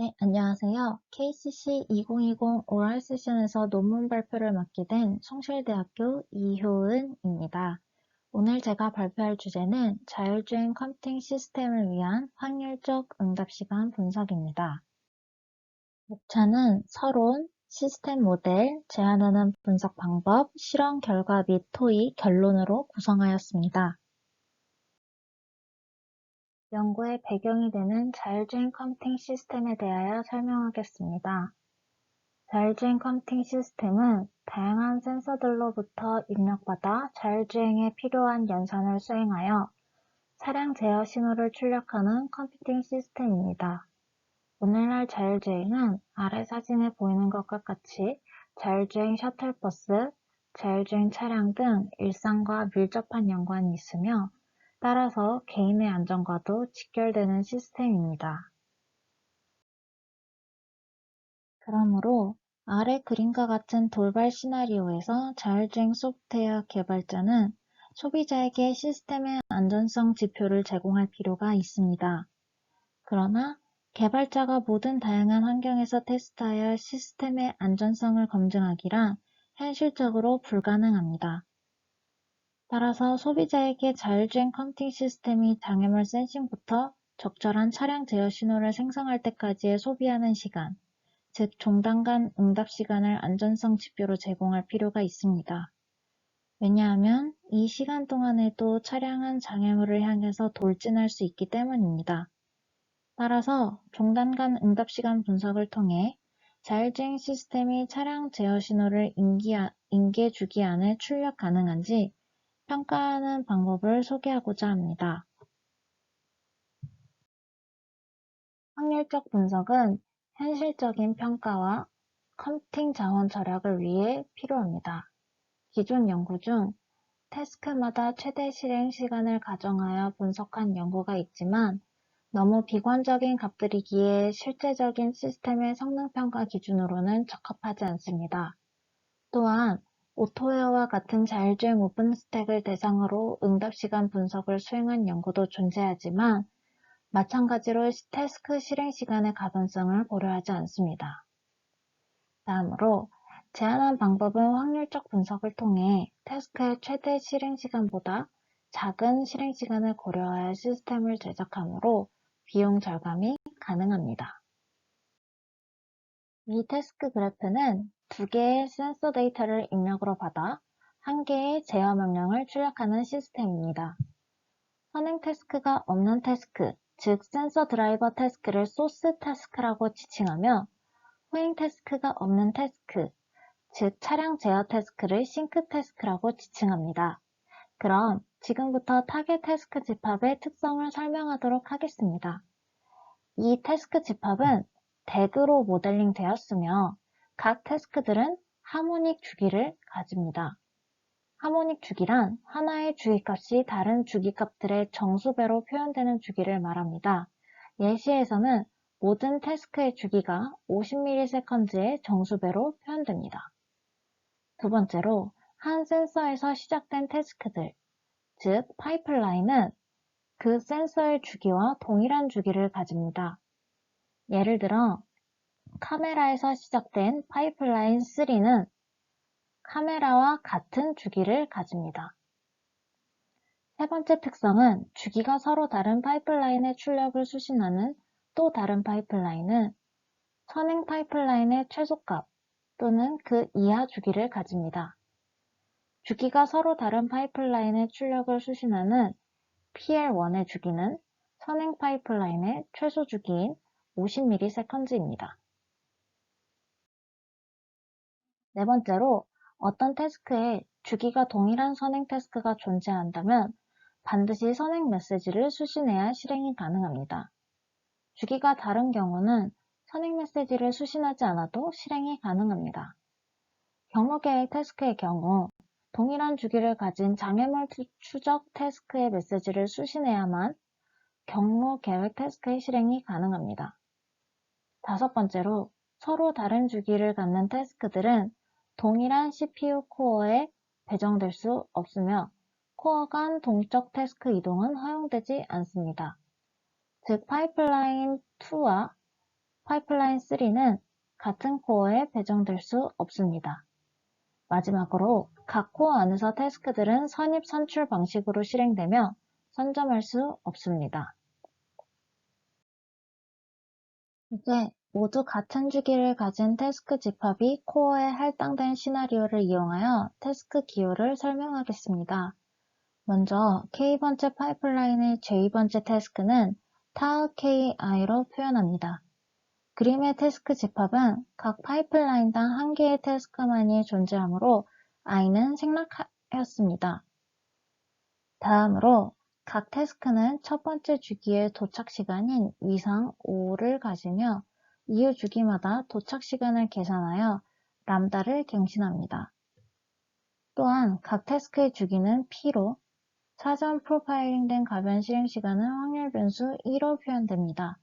네, 안녕하세요. KCC 2020 오랄 세션에서 논문 발표를 맡게 된 성실대학교 이효은입니다. 오늘 제가 발표할 주제는 자율주행 컴퓨팅 시스템을 위한 확률적 응답시간 분석입니다. 목차는 서론, 시스템 모델, 제안하는 분석 방법, 실험 결과 및 토의, 결론으로 구성하였습니다. 연구의 배경이 되는 자율주행 컴퓨팅 시스템에 대하여 설명하겠습니다. 자율주행 컴퓨팅 시스템은 다양한 센서들로부터 입력받아 자율주행에 필요한 연산을 수행하여 차량 제어 신호를 출력하는 컴퓨팅 시스템입니다. 오늘날 자율주행은 아래 사진에 보이는 것과 같이 자율주행 셔틀버스, 자율주행 차량 등 일상과 밀접한 연관이 있으며 따라서 개인의 안전과도 직결되는 시스템입니다. 그러므로 아래 그림과 같은 돌발 시나리오에서 자율주행 소프트웨어 개발자는 소비자에게 시스템의 안전성 지표를 제공할 필요가 있습니다. 그러나 개발자가 모든 다양한 환경에서 테스트하여 시스템의 안전성을 검증하기란 현실적으로 불가능합니다. 따라서 소비자에게 자율주행 컴퓨팅 시스템이 장애물 센싱부터 적절한 차량 제어 신호를 생성할 때까지의 소비하는 시간, 즉 종단 간 응답 시간을 안전성 지표로 제공할 필요가 있습니다. 왜냐하면 이 시간 동안에도 차량은 장애물을 향해서 돌진할 수 있기 때문입니다. 따라서 종단 간 응답 시간 분석을 통해 자율주행 시스템이 차량 제어 신호를 인계 주기 안에 출력 가능한지 평가하는 방법을 소개하고자 합니다. 확률적 분석은 현실적인 평가와 컴퓨팅 자원 절약을 위해 필요합니다. 기존 연구 중 태스크마다 최대 실행 시간을 가정하여 분석한 연구가 있지만 너무 비관적인 값들이기에 실제적인 시스템의 성능 평가 기준으로는 적합하지 않습니다. 또한 오토웨어와 같은 자율주행 오픈 스택을 대상으로 응답 시간 분석을 수행한 연구도 존재하지만 마찬가지로 태스크 실행 시간의 가변성을 고려하지 않습니다. 다음으로 제안한 방법은 확률적 분석을 통해 태스크의 최대 실행 시간보다 작은 실행 시간을 고려하여 시스템을 제작하므로 비용 절감이 가능합니다. 이 태스크 그래프는 두 개의 센서 데이터를 입력으로 받아 한 개의 제어 명령을 출력하는 시스템입니다. 선행 태스크가 없는 태스크, 즉 센서 드라이버 태스크를 소스 태스크라고 지칭하며 후행 태스크가 없는 태스크, 즉 차량 제어 태스크를 싱크 태스크라고 지칭합니다. 그럼 지금부터 타겟 태스크 집합의 특성을 설명하도록 하겠습니다. 이 태스크 집합은 덱으로 모델링 되었으며 각 태스크들은 하모닉 주기를 가집니다. 하모닉 주기란 하나의 주기값이 다른 주기값들의 정수배로 표현되는 주기를 말합니다. 예시에서는 모든 태스크의 주기가 50ms의 정수배로 표현됩니다. 두 번째로 한 센서에서 시작된 태스크들, 즉 파이프라인은 그 센서의 주기와 동일한 주기를 가집니다. 예를 들어 카메라에서 시작된 파이프라인 3는 카메라와 같은 주기를 가집니다. 세 번째 특성은 주기가 서로 다른 파이프라인의 출력을 수신하는 또 다른 파이프라인은 선행 파이프라인의 최소값 또는 그 이하 주기를 가집니다. 주기가 서로 다른 파이프라인의 출력을 수신하는 PL1의 주기는 선행 파이프라인의 최소 주기인 50ms입니다. 네 번째로 어떤 태스크에 주기가 동일한 선행 태스크가 존재한다면 반드시 선행 메시지를 수신해야 실행이 가능합니다. 주기가 다른 경우는 선행 메시지를 수신하지 않아도 실행이 가능합니다. 경로 계획 태스크의 경우 동일한 주기를 가진 장애물 추적 태스크의 메시지를 수신해야만 경로 계획 태스크의 실행이 가능합니다. 다섯 번째로 서로 다른 주기를 갖는 태스크들은 동일한 CPU 코어에 배정될 수 없으며 코어 간 동적 태스크 이동은 허용되지 않습니다. 즉 파이프라인 2와 파이프라인 3는 같은 코어에 배정될 수 없습니다. 마지막으로 각 코어 안에서 태스크들은 선입 선출 방식으로 실행되며 선점할 수 없습니다. 이제 모두 같은 주기를 가진 태스크 집합이 코어에 할당된 시나리오를 이용하여 태스크 기호를 설명하겠습니다. 먼저 K번째 파이프라인의 J번째 태스크는 tau ki로 표현합니다. 그림의 태스크 집합은 각 파이프라인당 한 개의 태스크만이 존재하므로 i는 생략하였습니다. 다음으로 각 태스크는 첫 번째 주기의 도착 시간인 위상 5를 가지며 이후 주기마다 도착 시간을 계산하여 람다를 갱신합니다. 또한 각 태스크의 주기는 p로 사전 프로파일링된 가변 실행 시간은 확률 변수 1로 표현됩니다.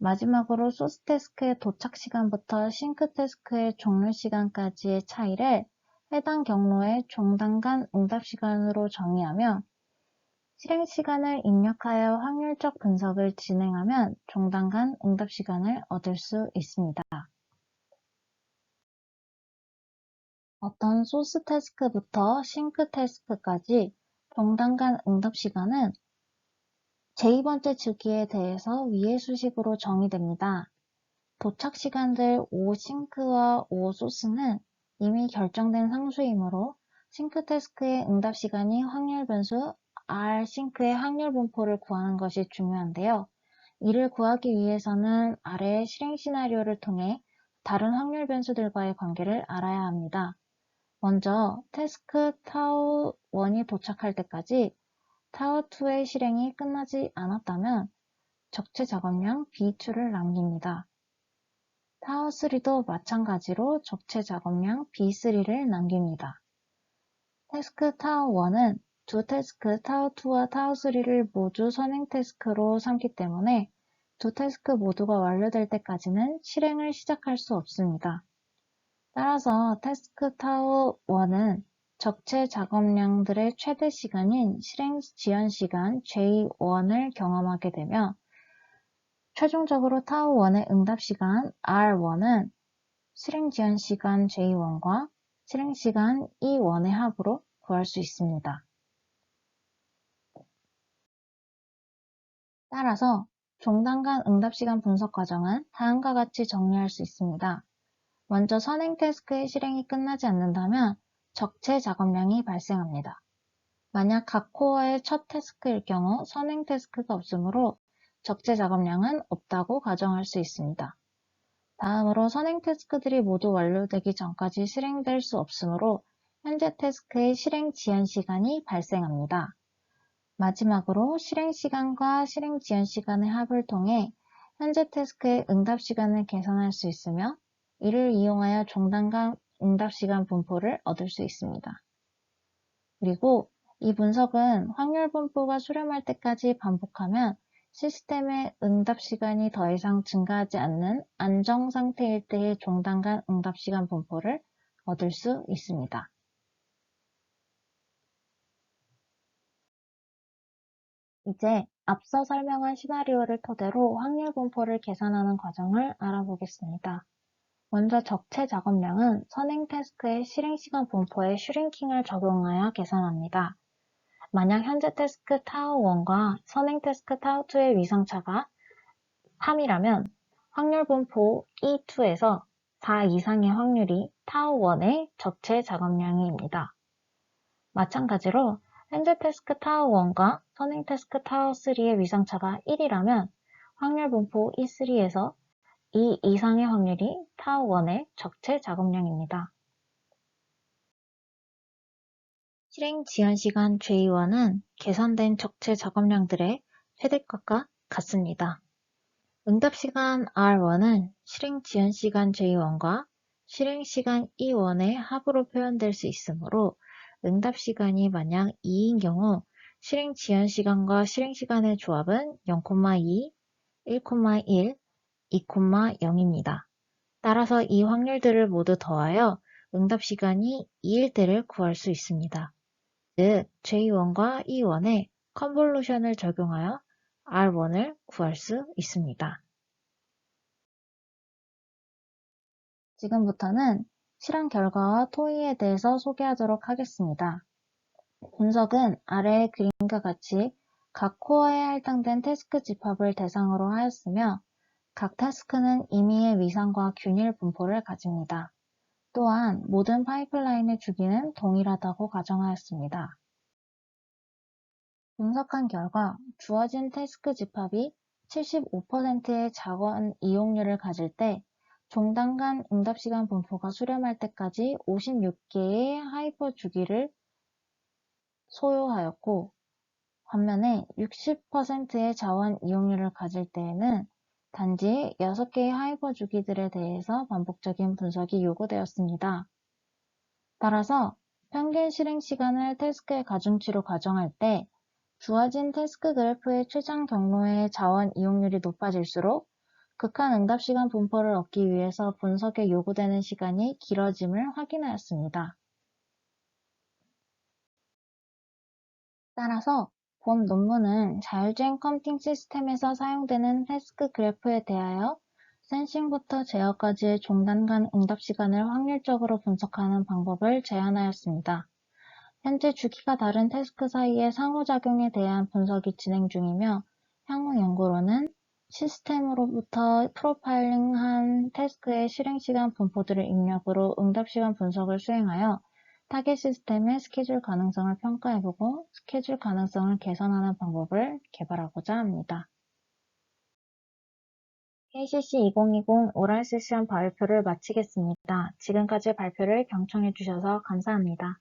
마지막으로 소스 태스크의 도착 시간부터 싱크 태스크의 종료 시간까지의 차이를 해당 경로의 종단간 응답 시간으로 정의하며 실행 시간을 입력하여 확률적 분석을 진행하면 종단간 응답 시간을 얻을 수 있습니다. 어떤 소스 태스크부터 싱크 태스크까지 종단간 응답 시간은 제2번째 주기에 대해서 위의 수식으로 정의됩니다. 도착 시간들 O 싱크와 O 소스는 이미 결정된 상수이므로 싱크 태스크의 응답 시간이 확률 변수 R 싱크의 확률 분포를 구하는 것이 중요한데요. 이를 구하기 위해서는 아래의 실행 시나리오를 통해 다른 확률 변수들과의 관계를 알아야 합니다. 먼저 태스크 tau1이 도착할 때까지 tau2의 실행이 끝나지 않았다면 적재 작업량 B2를 남깁니다. tau3도 마찬가지로 적재 작업량 B3를 남깁니다. 태스크 tau1은 두 태스크 tau2와 tau3를 모두 선행 태스크로 삼기 때문에 두 태스크 모두가 완료될 때까지는 실행을 시작할 수 없습니다. 따라서 태스크 tau1은 적재 작업량들의 최대 시간인 실행 지연 시간 J1을 경험하게 되며 최종적으로 tau1의 응답 시간 R1은 실행 지연 시간 J1과 실행 시간 E1의 합으로 구할 수 있습니다. 따라서 종단간 응답 시간 분석 과정은 다음과 같이 정리할 수 있습니다. 먼저 선행 태스크의 실행이 끝나지 않는다면 적재 작업량이 발생합니다. 만약 각 코어의 첫 태스크일 경우 선행 태스크가 없으므로 적재 작업량은 없다고 가정할 수 있습니다. 다음으로 선행 태스크들이 모두 완료되기 전까지 실행될 수 없으므로 현재 태스크의 실행 지연 시간이 발생합니다. 마지막으로 실행 시간과 실행 지연 시간의 합을 통해 현재 태스크의 응답 시간을 계산할 수 있으며 이를 이용하여 종단간 응답 시간 분포를 얻을 수 있습니다. 그리고 이 분석은 확률 분포가 수렴할 때까지 반복하면 시스템의 응답 시간이 더 이상 증가하지 않는 안정 상태일 때의 종단간 응답 시간 분포를 얻을 수 있습니다. 이제 앞서 설명한 시나리오를 토대로 확률 분포를 계산하는 과정을 알아보겠습니다. 먼저 적재 작업량은 선행 태스크의 실행 시간 분포에 슈링킹을 적용하여 계산합니다. 만약 현재 태스크 tau1과 선행 태스크 tau2의 위상차가 3이라면 확률 분포 E2에서 4 이상의 확률이 tau1의 적재 작업량입니다. 마찬가지로 현재 태스크 tau1과 선행 태스크 tau3의 위상차가 1이라면 확률 분포 E3에서 2 이상의 확률이 tau1의 적재 작업량입니다. 실행 지연 시간 J1은 계산된 적재 작업량들의 최대값과 같습니다. 응답 시간 R1은 실행 지연 시간 J1과 실행 시간 E1의 합으로 표현될 수 있으므로 응답 시간이 만약 2인 경우 실행 지연 시간과 실행 시간의 조합은 0,2, 1,1, 2,0입니다. 따라서 이 확률들을 모두 더하여 응답 시간이 2일 때를 구할 수 있습니다. 즉, J1과 E1에 컨볼루션을 적용하여 R1을 구할 수 있습니다. 지금부터는 실험 결과와 토의에 대해서 소개하도록 하겠습니다. 분석은 아래의 그림과 같이 각 코어에 할당된 태스크 집합을 대상으로 하였으며 각 태스크는 임의의 위상과 균일 분포를 가집니다. 또한 모든 파이프라인의 주기는 동일하다고 가정하였습니다. 분석한 결과 주어진 태스크 집합이 75%의 자원 이용률을 가질 때 종단 간 응답시간 분포가 수렴할 때까지 56개의 하이퍼 주기를 소요하였고, 반면에 60%의 자원 이용률을 가질 때에는 단지 6개의 하이퍼 주기들에 대해서 반복적인 분석이 요구되었습니다. 따라서 평균 실행 시간을 태스크의 가중치로 가정할 때 주어진 태스크 그래프의 최장 경로의 자원 이용률이 높아질수록 극한 응답시간 분포를 얻기 위해서 분석에 요구되는 시간이 길어짐을 확인하였습니다. 따라서 본 논문은 자율주행 컴퓨팅 시스템에서 사용되는 태스크 그래프에 대하여 센싱부터 제어까지의 종단 간 응답 시간을 확률적으로 분석하는 방법을 제안하였습니다. 현재 주기가 다른 태스크 사이의 상호작용에 대한 분석이 진행 중이며 향후 연구로는 시스템으로부터 프로파일링한 태스크의 실행시간 분포들을 입력으로 응답시간 분석을 수행하여 타겟 시스템의 스케줄 가능성을 평가해보고 스케줄 가능성을 개선하는 방법을 개발하고자 합니다. KCC 2020 오랄 세션 발표를 마치겠습니다. 지금까지 발표를 경청해주셔서 감사합니다.